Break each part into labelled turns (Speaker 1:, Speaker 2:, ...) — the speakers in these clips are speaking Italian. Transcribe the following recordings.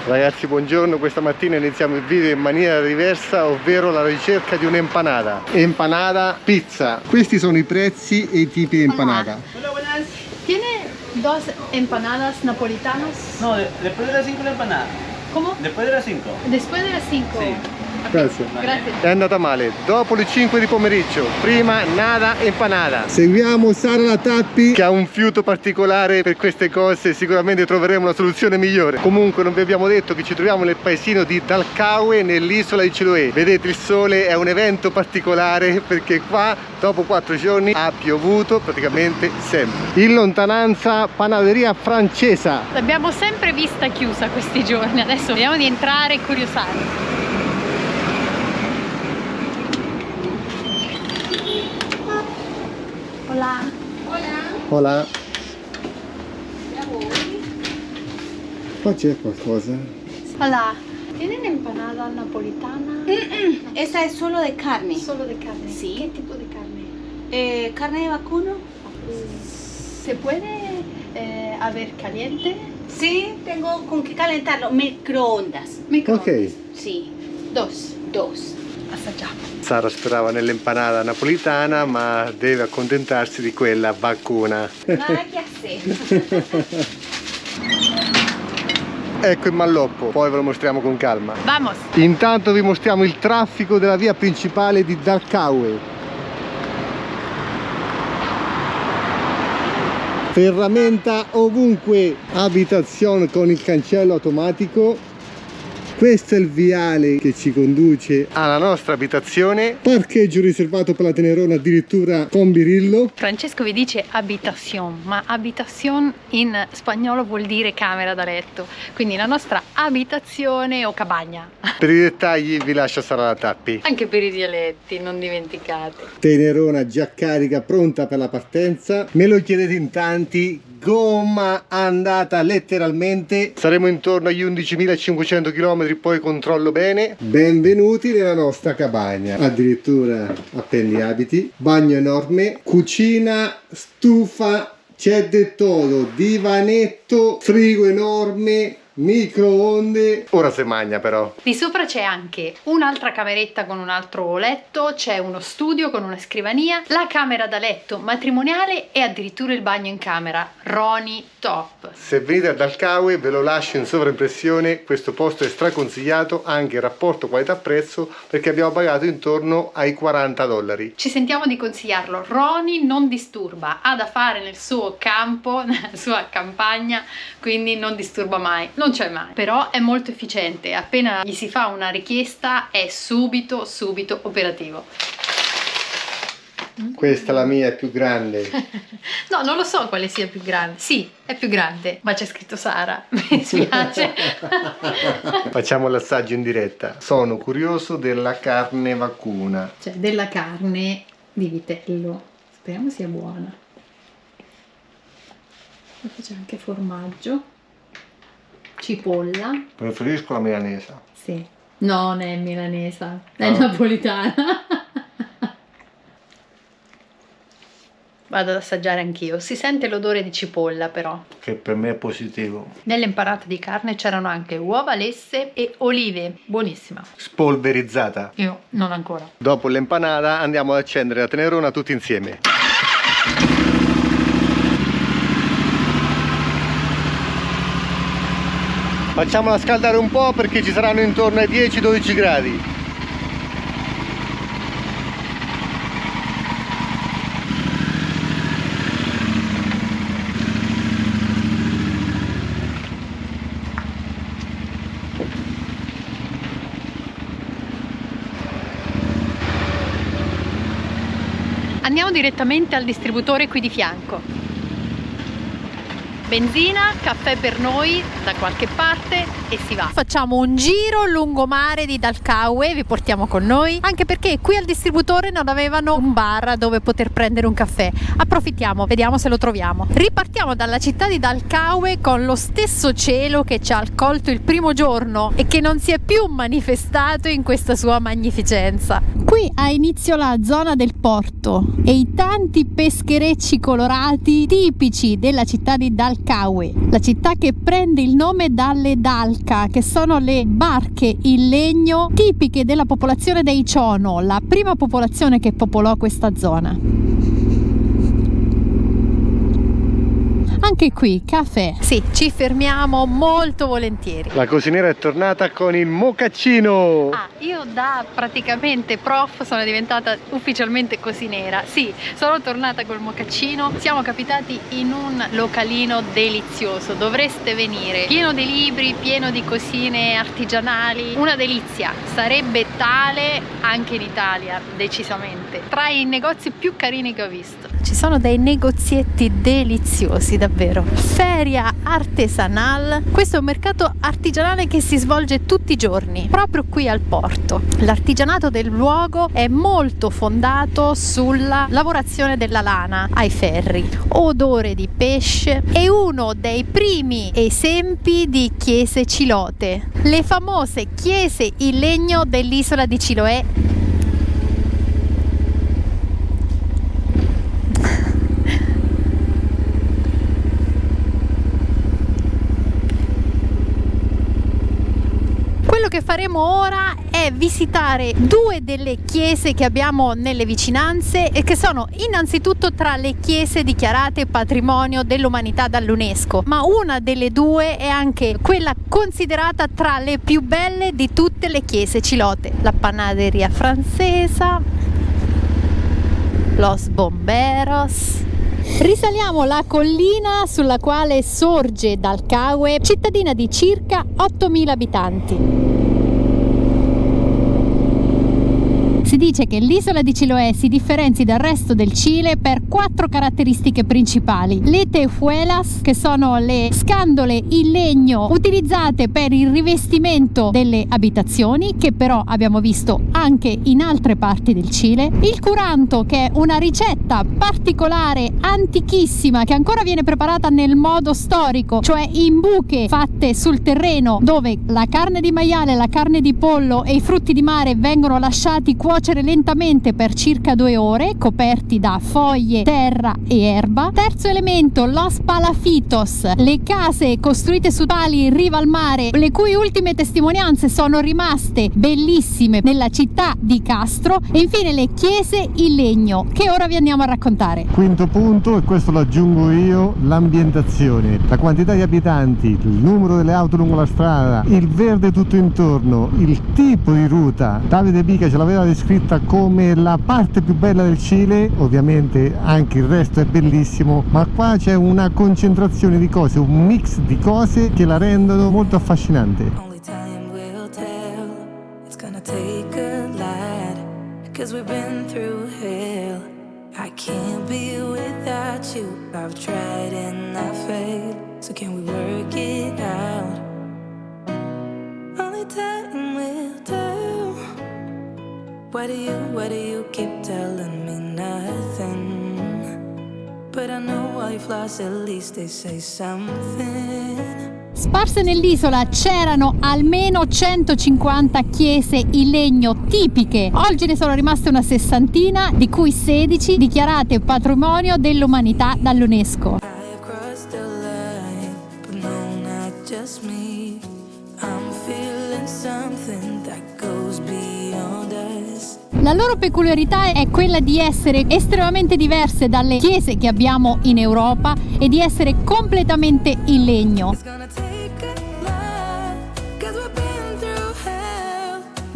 Speaker 1: Ragazzi, buongiorno, questa mattina iniziamo il video in maniera diversa, ovvero la ricerca di un'empanada. Empanada, pizza. Questi sono i prezzi e i tipi di empanada.
Speaker 2: Hola, buenas. ¿Tiene dos empanadas napolitanas?
Speaker 3: No, después de las 5 la empanada.
Speaker 2: ¿Cómo?
Speaker 3: Después de las 5.
Speaker 2: Después de las 5.
Speaker 3: Sì.
Speaker 1: Grazie.
Speaker 2: Gracias.
Speaker 1: È andata male. Dopo le 5 di pomeriggio, prima nada empanada. Seguiamo Sara La Tappi, che ha un fiuto particolare per queste cose. Sicuramente troveremo una soluzione migliore. Comunque non vi abbiamo detto che ci troviamo nel paesino di Dalcaue, nell'isola di Chiloé. Vedete il sole, è un evento particolare perché qua dopo 4 giorni ha piovuto praticamente sempre. In lontananza panaderia francesa.
Speaker 2: L'abbiamo sempre vista chiusa questi giorni, adesso vediamo di entrare e curiosare. Hola.
Speaker 1: Hola. Qua c'è qualcosa?
Speaker 2: Hola. ¿Tienen empanada napolitana?
Speaker 4: Esa es solo de carne.
Speaker 2: Solo de carne.
Speaker 4: Sí.
Speaker 2: ¿Qué tipo de carne?
Speaker 4: Carne de vacuno.
Speaker 2: ¿Se puede haber caliente?
Speaker 4: Sí, tengo con qué calentarlo. Microondas.
Speaker 1: Ok.
Speaker 4: Sí,
Speaker 2: Dos.
Speaker 4: dos.
Speaker 2: Assaggiamo.
Speaker 1: Sara sperava nell'empanada napolitana, ma deve accontentarsi di quella vacuna.
Speaker 4: Nada que hacer.
Speaker 1: Ecco il malloppo, poi ve lo mostriamo con calma.
Speaker 2: Vamos.
Speaker 1: Intanto vi mostriamo il traffico della via principale di Dalcaue. Ferramenta ovunque, abitazione con il cancello automatico. Questo è il viale che ci conduce alla nostra abitazione. Parcheggio riservato per la Tenerona, addirittura con birillo.
Speaker 2: Francesco vi dice abitación, ma abitación in spagnolo vuol dire camera da letto, quindi la nostra abitazione o cabagna.
Speaker 1: Per i dettagli vi lascio Sara La Tappi.
Speaker 2: Anche per i dialetti, non dimenticate.
Speaker 1: Tenerona già carica, pronta per la partenza. Me lo chiedete in tanti, gomma andata letteralmente. Saremo intorno agli 11.500 km, poi controllo bene. Benvenuti nella nostra cabagna. Addirittura appendi abiti, bagno enorme, cucina, stufa, c'è di tutto, divanetto, frigo enorme, microonde. Ora si mangia però.
Speaker 2: Di sopra c'è anche un'altra cameretta con un altro letto, c'è uno studio con una scrivania, la camera da letto matrimoniale e addirittura il bagno in camera. Roni top.
Speaker 1: Se venite a Dalcaue ve lo lascio in sovraimpressione, questo posto è straconsigliato anche in rapporto qualità-prezzo perché abbiamo pagato intorno ai $40.
Speaker 2: Ci sentiamo di consigliarlo. Roni non disturba, ha da fare nel suo campo, nella sua campagna, quindi non disturba mai, non c'è mai. Però è molto efficiente, appena gli si fa una richiesta è subito operativo.
Speaker 1: Questa la mia è più grande.
Speaker 2: No, non lo so quale sia più grande. Sì, è più grande, ma c'è scritto Sara. Mi spiace.
Speaker 1: Facciamo l'assaggio in diretta. Sono curioso della carne vacuna.
Speaker 2: Cioè, della carne di vitello. Speriamo sia buona. Poi c'è anche formaggio, cipolla.
Speaker 1: Preferisco la milanese.
Speaker 2: Sì. No, non è milanesa, è napolitana. Vado ad assaggiare anch'io. Si sente l'odore di cipolla però.
Speaker 1: Che per me è positivo.
Speaker 2: Nell'imparata di carne c'erano anche uova lesse e olive. Buonissima.
Speaker 1: Spolverizzata.
Speaker 2: Io non ancora.
Speaker 1: Dopo l'empanada andiamo ad accendere la Tenerona tutti insieme. Facciamola scaldare un po' perché ci saranno intorno ai 10-12 gradi.
Speaker 2: Andiamo direttamente al distributore qui di fianco. Benzina, caffè per noi da qualche parte e si va. Facciamo un giro lungomare di Dalcaue, vi portiamo con noi, anche perché qui al distributore non avevano un bar dove poter prendere un caffè. Approfittiamo, vediamo se lo troviamo. Ripartiamo dalla città di Dalcaue con lo stesso cielo che ci ha accolto il primo giorno e che non si è più manifestato in questa sua magnificenza. Qui ha inizio la zona del porto e i tanti pescherecci colorati tipici della città di Dalcaue Dalcaue, la città che prende il nome dalle dalca, che sono le barche in legno tipiche della popolazione dei Chono, la prima popolazione che popolò questa zona. Anche qui caffè. Sì, ci fermiamo molto volentieri.
Speaker 1: La cocinera è tornata con il mocaccino.
Speaker 2: Io da praticamente prof sono diventata ufficialmente cocinera. Sì, sono tornata col mocaccino. Siamo capitati in un localino delizioso. Dovreste venire. Pieno di libri, pieno di cosine artigianali. Una delizia. Sarebbe tale anche in Italia, decisamente. Tra i negozi più carini che ho visto. Ci sono dei negozietti deliziosi, davvero. Feria Artesanal. Questo è un mercato artigianale che si svolge tutti i giorni, proprio qui al porto. L'artigianato del luogo è molto fondato sulla lavorazione della lana ai ferri. Odore di pesce. È uno dei primi esempi di chiese cilote. Le famose chiese in legno dell'isola di Chiloé. Quello che faremo ora è visitare due delle chiese che abbiamo nelle vicinanze e che sono innanzitutto tra le chiese dichiarate patrimonio dell'umanità dall'UNESCO, ma una delle due è anche quella considerata tra le più belle di tutte le chiese cilote, la Panaderia Francesa, Los Bomberos. Risaliamo la collina sulla quale sorge Dalcaue, cittadina di circa 8.000 abitanti. Si dice che l'isola di Chiloé si differenzi dal resto del Cile per 4 caratteristiche principali. Le tejuelas, che sono le scandole in legno utilizzate per il rivestimento delle abitazioni, che però abbiamo visto anche in altre parti del Cile. Il curanto, che è una ricetta particolare, antichissima, che ancora viene preparata nel modo storico, cioè in buche fatte sul terreno, dove la carne di maiale, la carne di pollo e i frutti di mare vengono lasciati cuocere lentamente per circa 2 ore, coperti da foglie, terra e erba. Terzo elemento, los palafitos, le case costruite su pali in riva al mare, le cui ultime testimonianze sono rimaste bellissime nella città di Castro. E infine le chiese in legno, che ora vi andiamo a raccontare.
Speaker 1: Quinto punto, e questo lo aggiungo io, l'ambientazione, la quantità di abitanti, il numero delle auto lungo la strada, il verde tutto intorno, il tipo di ruta. Davide Bica ce l'aveva descritta come la parte più bella del Cile. Ovviamente anche il resto è bellissimo, ma qua c'è una concentrazione di cose, un mix di cose che la rendono molto affascinante.
Speaker 3: Why do you keep telling me nothing? But I know I've lost, at least they say something.
Speaker 2: Sparse nell'isola c'erano almeno 150 chiese in legno tipiche. Oggi ne sono rimaste una 60, di cui 16 dichiarate patrimonio dell'umanità dall'UNESCO. La loro peculiarità è quella di essere estremamente diverse dalle chiese che abbiamo in Europa e di essere completamente in legno.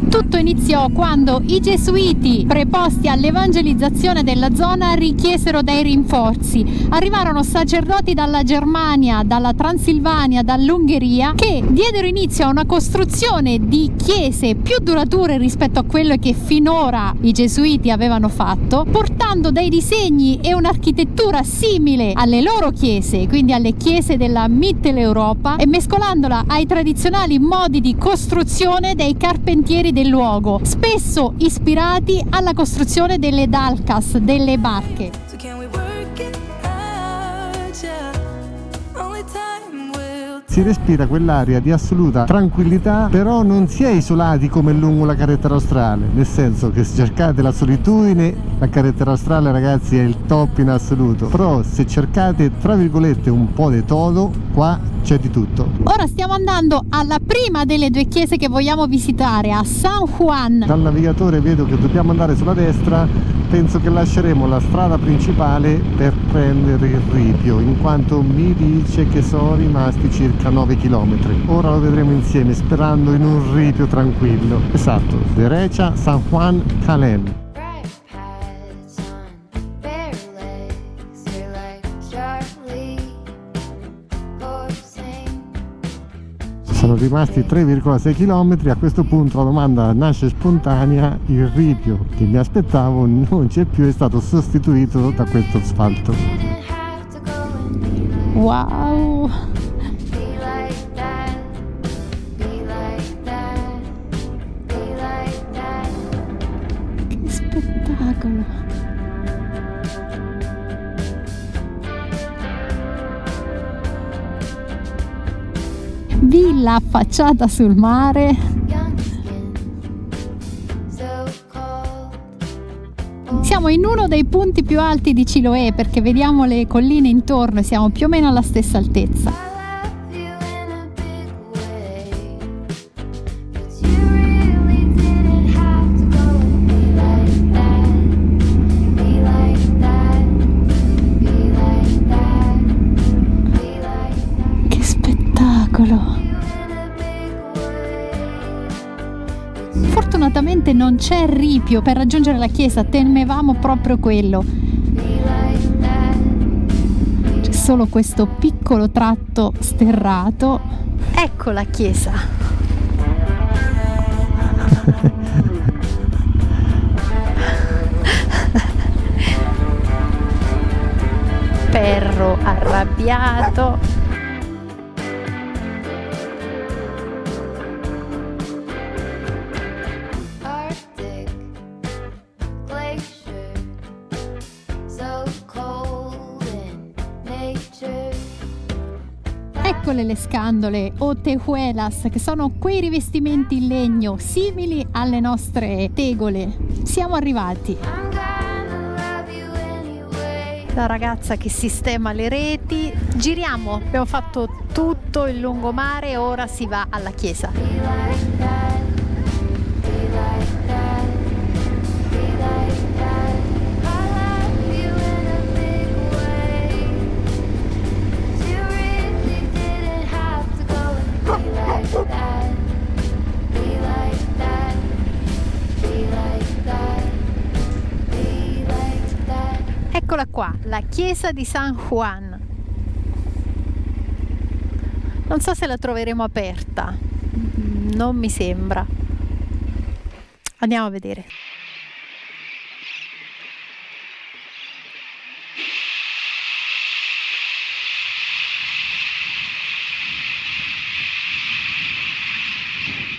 Speaker 2: Tutto iniziò quando i gesuiti, preposti all'evangelizzazione della zona, richiesero dei rinforzi. Arrivarono sacerdoti dalla Germania, dalla Transilvania, dall'Ungheria, che diedero inizio a una costruzione di chiese più durature rispetto a quello che finora i gesuiti avevano fatto, portando dei disegni e un'architettura simile alle loro chiese, quindi alle chiese della Mitteleuropa, e mescolandola ai tradizionali modi di costruzione dei carpentieri del luogo, spesso ispirati alla costruzione delle dalcas, delle barche.
Speaker 1: si respira quell'aria di assoluta tranquillità, però non si è isolati come lungo la carretera australe, nel senso che se cercate la solitudine, la carretera australe ragazzi è il top in assoluto, però se cercate tra virgolette un po' di todo, qua c'è di tutto.
Speaker 2: Ora stiamo andando alla prima delle due chiese che vogliamo visitare, a San Juan.
Speaker 1: Dal navigatore vedo che dobbiamo andare sulla destra, penso che lasceremo la strada principale per prendere il ripio, in quanto mi dice che sono rimasti circa 9 km. Ora lo vedremo insieme, sperando in un ripio tranquillo. Esatto, derecha San Juan Calén. Sono rimasti 3,6 km. A questo punto la domanda nasce spontanea: il ripio che mi aspettavo non c'è più, è stato sostituito da questo asfalto.
Speaker 2: Wow! Che spettacolo! Villa affacciata sul mare. Siamo in uno dei punti più alti di Chiloé perché vediamo le colline intorno e siamo più o meno alla stessa altezza. Che spettacolo! Fortunatamente non c'è ripio per raggiungere la chiesa, temevamo proprio quello. C'è solo questo piccolo tratto sterrato. Ecco la chiesa. Perro arrabbiato. Eccole le scandole o tejuelas, che sono quei rivestimenti in legno simili alle nostre tegole. Siamo arrivati. La ragazza che sistema le reti. Giriamo, abbiamo fatto tutto il lungomare e ora si va alla chiesa. Eccola qua, la chiesa di San Juan. Non so se la troveremo aperta, non mi sembra. Andiamo a vedere.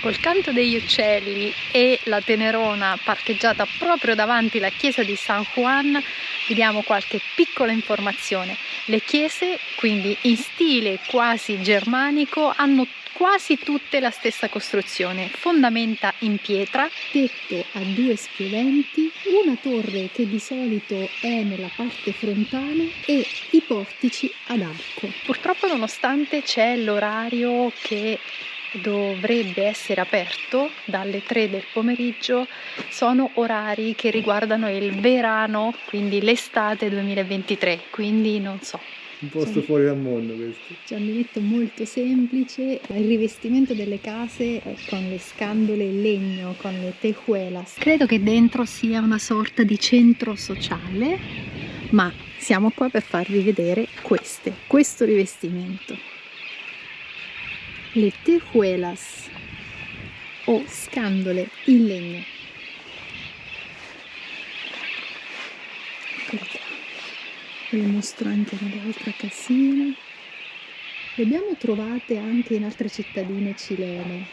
Speaker 2: Col canto degli uccelli e la tenerona parcheggiata proprio davanti alla chiesa di San Juan, vi diamo qualche piccola informazione. Le chiese, quindi in stile quasi germanico, hanno quasi tutte la stessa costruzione: fondamenta in pietra, tetto a due spioventi, una torre che di solito è nella parte frontale e i portici ad arco. Purtroppo, nonostante c'è l'orario che dovrebbe essere aperto dalle 3 del pomeriggio, sono orari che riguardano il verano, quindi l'estate 2023, quindi non so.
Speaker 1: Un posto fuori dal mondo questo.
Speaker 2: Giardinetto molto semplice, il rivestimento delle case con le scandole in legno, con le tejuelas. Credo che dentro sia una sorta di centro sociale, ma siamo qua per farvi vedere questo rivestimento. Le tejuelas o scandole in legno. Ve le mostro anche nell'altra casina. Le abbiamo trovate anche in altre cittadine cilene.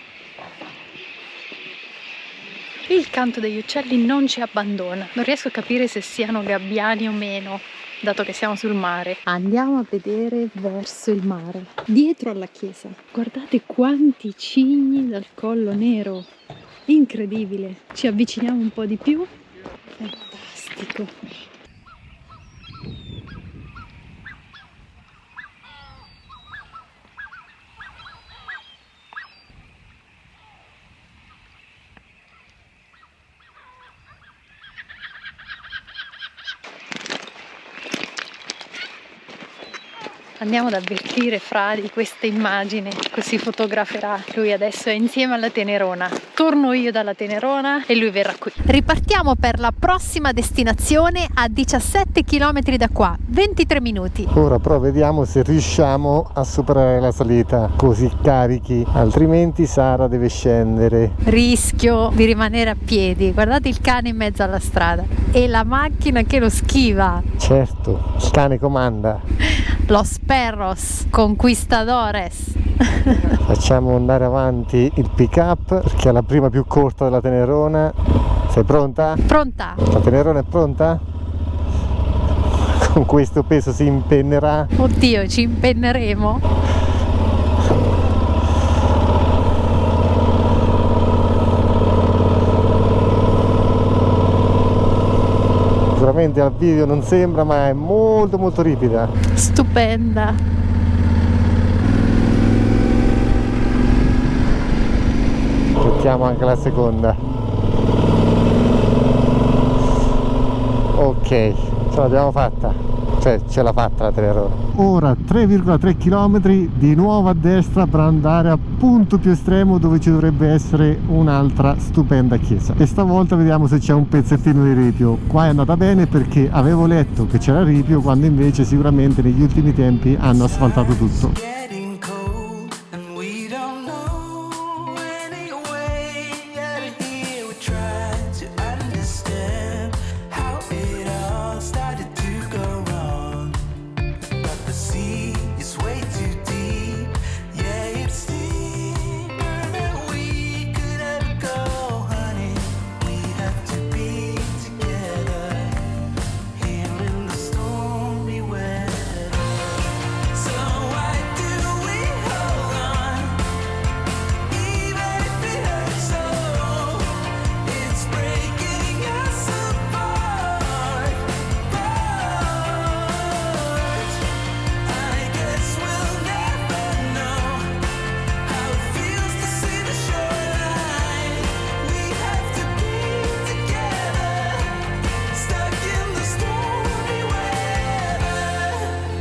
Speaker 2: Il canto degli uccelli non ci abbandona. Non riesco a capire se siano gabbiani o meno. dato che siamo sul mare. Andiamo a vedere verso il mare, dietro alla chiesa. Guardate quanti cigni dal collo nero, incredibile. Ci avviciniamo un po' di più. Fantastico. Andiamo ad avvertire Fra di questa immagine, così fotograferà. Lui adesso è insieme alla Tenerona. Torno io dalla Tenerona e lui verrà qui. Ripartiamo per la prossima destinazione a 17 km da qua, 23 minuti.
Speaker 1: Ora però vediamo se riusciamo a superare la salita così carichi, altrimenti Sara deve scendere.
Speaker 2: Rischio di rimanere a piedi. Guardate il cane in mezzo alla strada e la macchina che lo schiva.
Speaker 1: Certo, il cane comanda.
Speaker 2: Los perros conquistadores.
Speaker 1: Facciamo andare avanti il pick up perché è la prima più corta della Tenerona. Sei pronta?
Speaker 2: Pronta.
Speaker 1: La Tenerona è pronta? Con questo peso si impennerà.
Speaker 2: Oddio, ci impenneremo.
Speaker 1: Sicuramente al video non sembra, ma è molto ripida.
Speaker 2: Stupenda.
Speaker 1: Mettiamo anche la seconda. Ok, ce l'abbiamo fatta. Cioè, ce l'ha fatta la Tenerona. Ora 3,3 km di nuovo a destra per andare al punto più estremo dove ci dovrebbe essere un'altra stupenda chiesa. E stavolta vediamo se c'è un pezzettino di ripio. Qua è andata bene perché avevo letto che c'era ripio, quando invece sicuramente negli ultimi tempi hanno asfaltato tutto.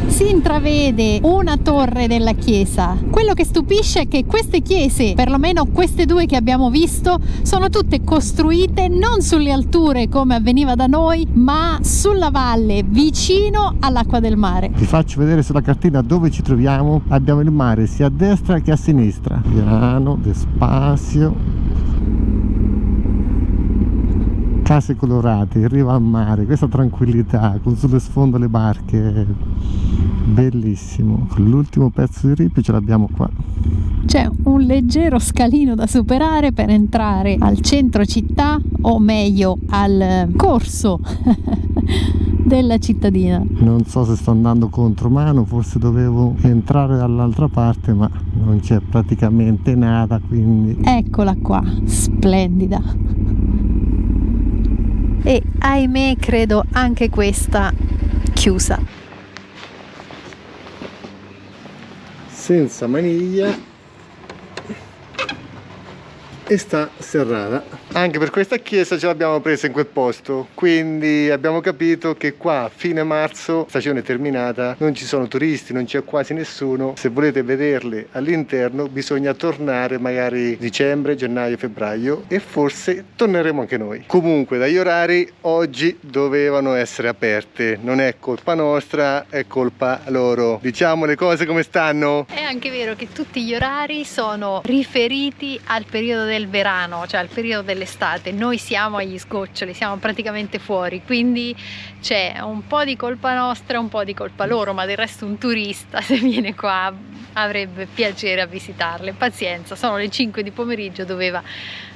Speaker 2: Si intravede una torre della chiesa. Quello che stupisce è che queste chiese, perlomeno queste due che abbiamo visto, sono tutte costruite non sulle alture come avveniva da noi, ma sulla valle, vicino all'acqua del mare.
Speaker 1: Vi faccio vedere sulla cartina dove ci troviamo. Abbiamo il mare sia a destra che a sinistra. Piano, despacio. Case colorate, riva al mare, questa tranquillità con sullo sfondo le barche, bellissimo. L'ultimo pezzo di ripio ce l'abbiamo qua.
Speaker 2: C'è un leggero scalino da superare per entrare al centro città, o meglio al corso della cittadina.
Speaker 1: Non so se sto andando contro mano, forse dovevo entrare dall'altra parte, ma non c'è praticamente nada, quindi...
Speaker 2: Eccola qua, splendida. E ahimè credo anche questa chiusa.
Speaker 1: Senza maniglia e sta serrata. Anche per questa chiesa ce l'abbiamo presa in quel posto, quindi abbiamo capito che qua fine marzo, stagione terminata, non ci sono turisti, non c'è quasi nessuno. Se volete vederle all'interno bisogna tornare magari dicembre, gennaio, febbraio, e forse torneremo anche noi. Comunque dagli orari oggi dovevano essere aperte, non è colpa nostra, è colpa loro. Diciamo le cose come stanno.
Speaker 2: È anche vero che tutti gli orari sono riferiti al periodo del verano, cioè al periodo dell'estate. Noi siamo agli sgoccioli, siamo praticamente fuori, quindi c'è un po' di colpa nostra, un po' di colpa loro, ma del resto un turista se viene qua avrebbe piacere a visitarle. Pazienza, sono le 5 di pomeriggio, doveva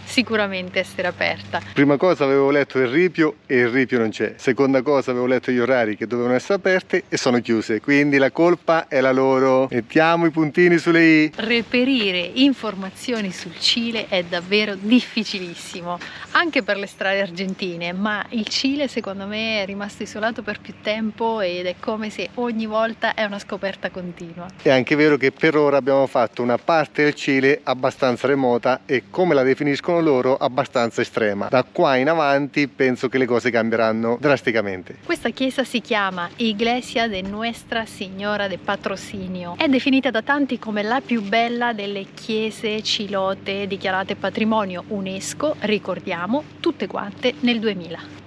Speaker 2: sicuramente essere aperta.
Speaker 1: Prima cosa avevo letto il ripio e il ripio non c'è. Seconda cosa avevo letto gli orari che dovevano essere aperte e sono chiuse, quindi la colpa è la loro. Mettiamo i puntini sulle i.
Speaker 2: Reperire informazioni sul Cile è davvero difficilissimo, anche per le strade argentine, ma il Cile secondo me è rimasto isolato per più tempo ed è come se ogni volta è una scoperta continua.
Speaker 1: È anche vero che per ora abbiamo fatto una parte del Cile abbastanza remota e, come la definiscono loro, abbastanza estrema. Da qua in avanti penso che le cose cambieranno drasticamente.
Speaker 2: Questa chiesa si chiama Iglesia de Nuestra Signora de Patrocinio. È definita da tanti come la più bella delle chiese cilote dichiarate patrimonio UNESCO, ricordiamo, tutte quante nel 2000.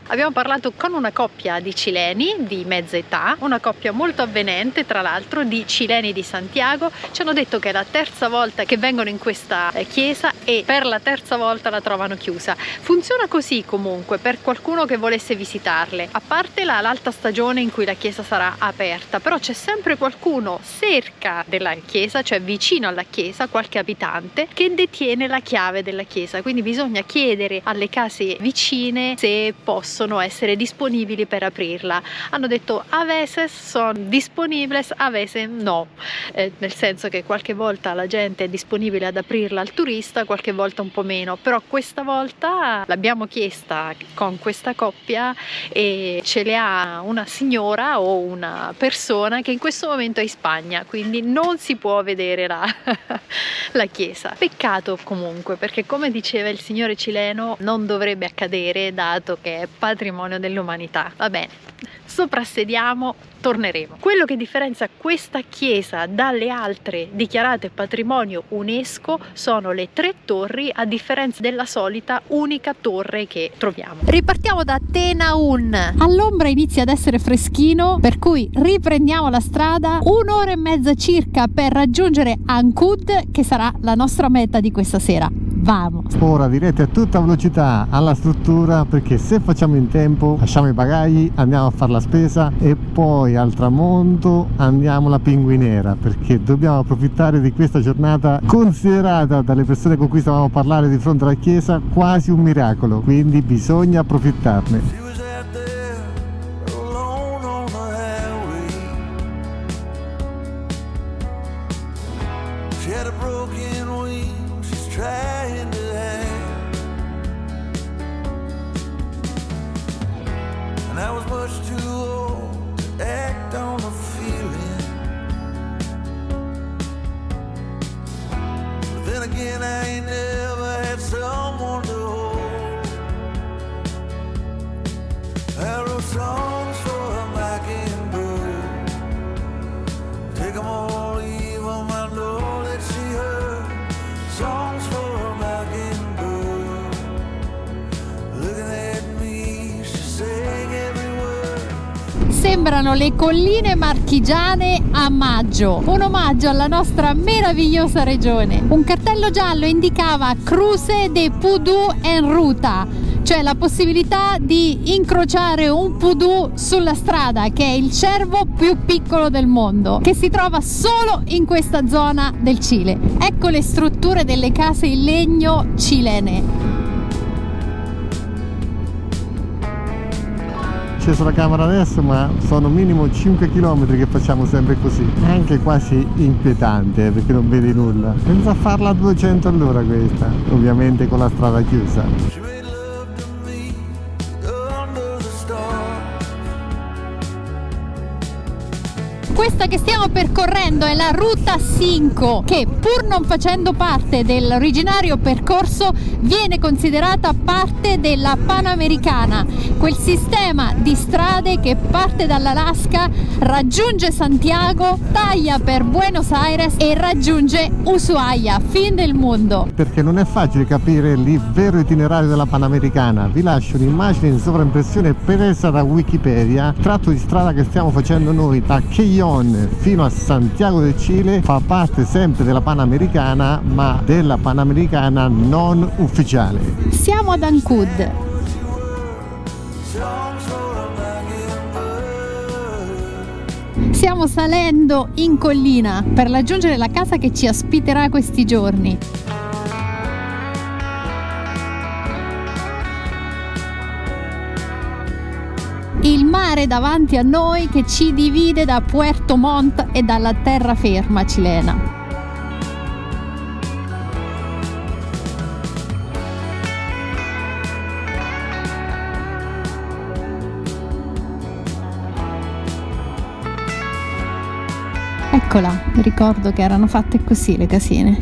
Speaker 2: Abbiamo parlato con una coppia di cileni di mezza età, una coppia molto avvenente, tra l'altro, di cileni di Santiago. Ci hanno detto che è la terza volta che vengono in questa chiesa e per la terza volta la trovano chiusa. Funziona così comunque per qualcuno che volesse visitarle, a parte l'alta stagione in cui la chiesa sarà aperta, però c'è sempre qualcuno cerca della chiesa, cioè vicino alla chiesa, qualche abitante che detiene la chiave della chiesa, quindi bisogna chiedere alle case vicine se possono essere disponibili per aprirla. Hanno detto a veces son disponibles, a veces no, nel senso che qualche volta la gente è disponibile ad aprirla al turista, qualche volta un po' meno, però questa volta l'abbiamo chiesta con questa coppia e ce le ha una signora o una persona che in questo momento è in Spagna, quindi non si può vedere la chiesa. Peccato comunque, perché come diceva il signore cileno non dovrebbe accadere, dato che è patrimonio dell'umanità. Va bene, soprassediamo, torneremo. Quello che differenzia questa chiesa dalle altre dichiarate patrimonio UNESCO sono le 3 torri, a differenza della solita unica torre che troviamo. Ripartiamo da Tenaun. All'ombra inizia ad essere freschino, per cui riprendiamo la strada, 1 ora e mezza circa per raggiungere Ancud, che sarà la nostra meta di questa sera. Vamos!
Speaker 1: Ora direte a tutta velocità alla struttura, perché se facciamo in tempo lasciamo i bagagli, andiamo a fare la spesa e poi al tramonto andiamo alla Pinguinera, perché dobbiamo approfittare di questa giornata considerata dalle persone con cui stavamo a parlare di fronte alla chiesa quasi un miracolo, quindi bisogna approfittarne.
Speaker 5: Again, I ain't never had someone to hold. I wrote songs for a mockingbird. Take them all, leave them, I know that she heard. Songs for a mockingbird. Looking at me, she sang every word.
Speaker 2: Sembrano le colline marchigiane a maggio, un omaggio alla nostra meravigliosa regione. Un cartello giallo indicava Cruce de Pudú en ruta, cioè la possibilità di incrociare un pudù sulla strada, che è il cervo più piccolo del mondo, che si trova solo in questa zona del Cile. Ecco le strutture delle case in legno cilene.
Speaker 1: Sceso la camera adesso, ma sono minimo 5 km che facciamo sempre così, anche quasi inquietante perché non vedi nulla. Pensa a farla a 200 all'ora questa, ovviamente con la strada chiusa.
Speaker 2: Questa che stiamo percorrendo è la Ruta 5, che pur non facendo parte dell'originario percorso viene considerata parte della Panamericana, quel sistema di strade che parte dall'Alaska, raggiunge Santiago, taglia per Buenos Aires e raggiunge Ushuaia, fin del mondo.
Speaker 1: Perché non è facile capire il vero itinerario della Panamericana. Vi lascio un'immagine in sovraimpressione presa da Wikipedia. Il tratto di strada che stiamo facendo noi da Chillón fino a Santiago del Cile fa parte sempre della Panamericana, ma della Panamericana non ufficiale.
Speaker 2: Siamo ad Ancud. Stiamo salendo in collina per raggiungere la casa che ci ospiterà questi giorni. Il mare davanti a noi che ci divide da Puerto Montt e dalla terraferma cilena. Eccola, ricordo che erano fatte così le casine.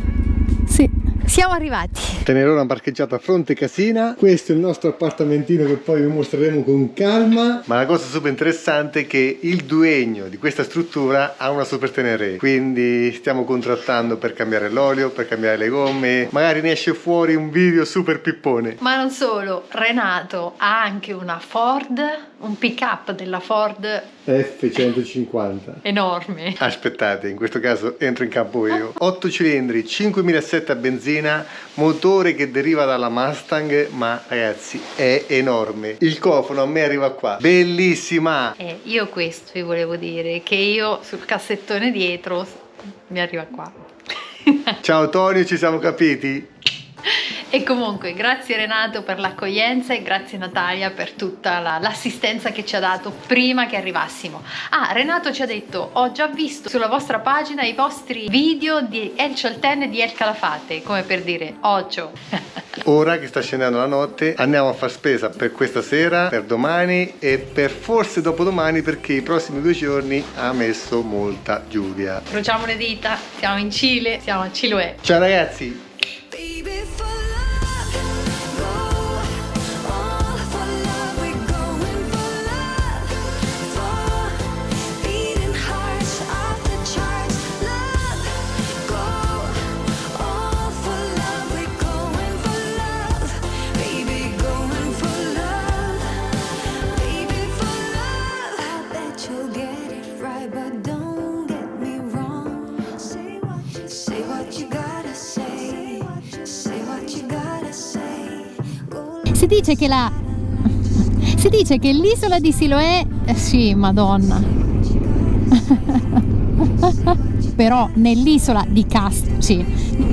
Speaker 2: Sì, siamo arrivati.
Speaker 1: Tenerona parcheggiata a fronte casina. Questo è il nostro appartamentino che poi vi mostreremo con calma. Ma la cosa super interessante è che il duegno di questa struttura ha una super tenere, quindi stiamo contrattando per cambiare l'olio, per cambiare le gomme. Magari ne esce fuori un video super pippone.
Speaker 2: Ma non solo, Renato ha anche una Ford, un pick up della Ford
Speaker 1: F150
Speaker 2: enorme.
Speaker 1: Aspettate, in questo caso entro in campo io. 8 cilindri, 5007 a benzina, motore che deriva dalla Mustang, ma ragazzi è enorme. Il cofano a me arriva qua, bellissima.
Speaker 2: Io questo vi volevo dire, che io sul cassettone dietro mi arriva qua.
Speaker 1: Ciao Tonio, ci siamo capiti?
Speaker 2: E comunque grazie Renato per l'accoglienza e grazie Natalia per tutta l'assistenza che ci ha dato prima che arrivassimo. Ah, Renato ci ha detto: ho già visto sulla vostra pagina i vostri video di El Cholten e di El Calafate, come per dire occhio.
Speaker 1: Ora che sta scendendo la notte andiamo a far spesa per questa sera, per domani e per forse dopodomani, perché i prossimi 2 giorni ha messo molta lluvia.
Speaker 2: Incrociamo le dita, siamo in Cile, siamo a Chiloé.
Speaker 1: Ciao ragazzi!
Speaker 3: Baby, for love, go all for love. We're going for love, for beating hearts off the charts. Love, go all for love. We're going for love, baby, going for love, baby, for love. I bet you'll get it right, but don't get me wrong. Say what you gotta say.
Speaker 2: Si dice che l'isola di Siloé, sì, Madonna. Però nell'isola di Castro, sì.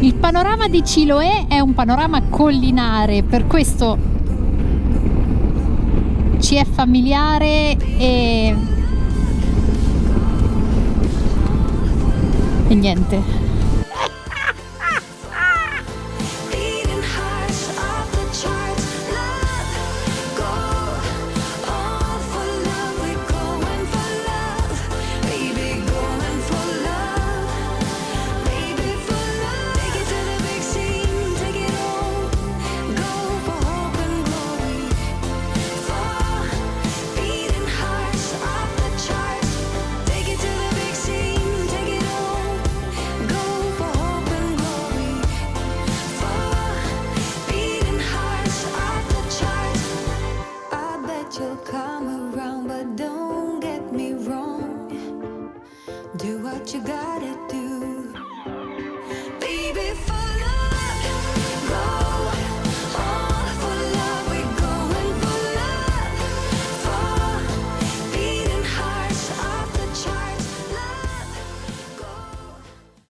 Speaker 2: Il panorama di Chiloé è un panorama collinare, per questo ci è familiare e niente.
Speaker 3: Do what you gotta do.